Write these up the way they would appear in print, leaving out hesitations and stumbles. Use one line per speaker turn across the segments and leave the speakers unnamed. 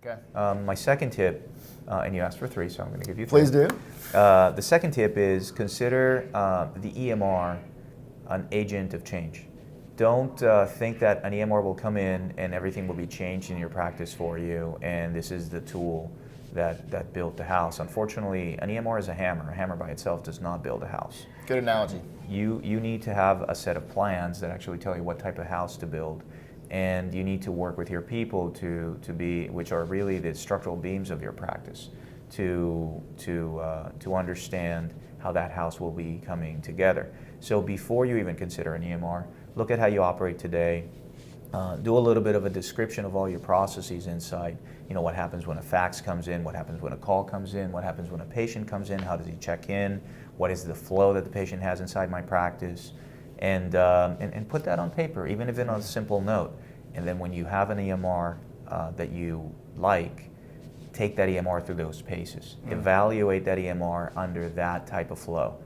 Okay.
My second tip, and you asked for three, so I'm going to give you three.
Please do.
The second tip is consider the EMR an agent of change. Don't think that an EMR will come in and everything will be changed in your practice for you, and this is the tool that built the house. Unfortunately, an EMR is a hammer. A hammer by itself does not build a house.
Good analogy.
You need to have a set of plans that actually tell you what type of house to build, and you need to work with your people to be, which are really the structural beams of your practice, to understand how that house will be coming together. So before you even consider an EMR, look at how you operate today. Do a little bit of a description of all your processes inside. You know, what happens when a fax comes in, what happens when a call comes in, what happens when a patient comes in, how does he check in, what is the flow that the patient has inside my practice, and put that on paper, even if it's on a simple note. And then when you have an EMR that you like, take that EMR through those paces. Evaluate that EMR under that type of flow.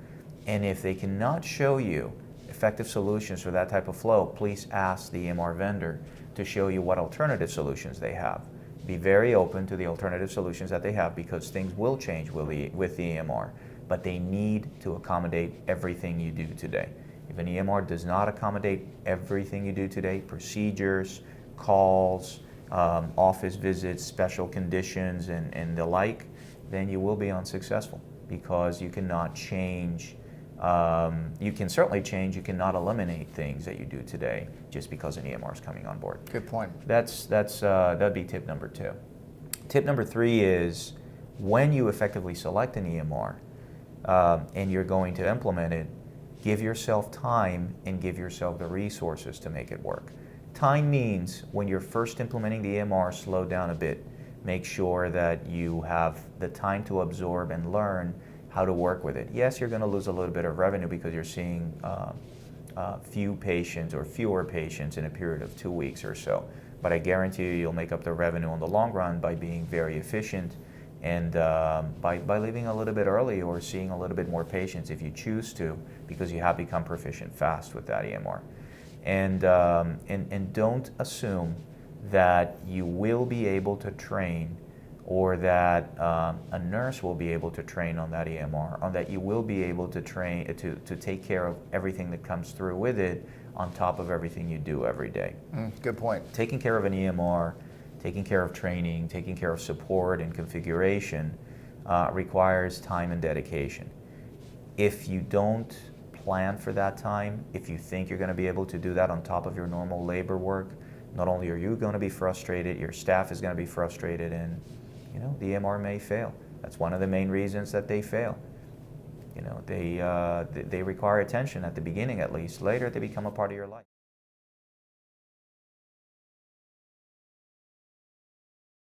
And if they cannot show you effective solutions for that type of flow, please ask the EMR vendor to show you what alternative solutions they have. Be very open to the alternative solutions that they have, because things will change with the EMR, but they need to accommodate everything you do today. If an EMR does not accommodate everything you do today, procedures, calls, office visits, special conditions, and the like, then you will be unsuccessful, because you cannot change. You can certainly change, you cannot eliminate things that you do today just because an EMR is coming on board.
Good point.
That'd be tip number two. Tip number three is, when you effectively select an EMR and you're going to implement it, give yourself time and give yourself the resources to make it work. Time means when you're first implementing the EMR, slow down a bit. Make sure that you have the time to absorb and learn how to work with it. Yes, you're going to lose a little bit of revenue because you're seeing few patients or fewer patients in a period of 2 weeks or so. But I guarantee you'll make up the revenue in the long run by being very efficient and by leaving a little bit early or seeing a little bit more patients if you choose to, because you have become proficient fast with that EMR. And don't assume that you will be able to train, or that a nurse will be able to train on that EMR, or that you will be able to train to take care of everything that comes through with it on top of everything you do every day.
Good point.
Taking care of an EMR, taking care of training, taking care of support and configuration requires time and dedication. If you don't plan for that time, if you think you're going to be able to do that on top of your normal labor work, not only are you going to be frustrated, your staff is going to be frustrated, and the EMR may fail. That's one of the main reasons that they fail. They require attention at the beginning, at least. Later, they become a part of your life.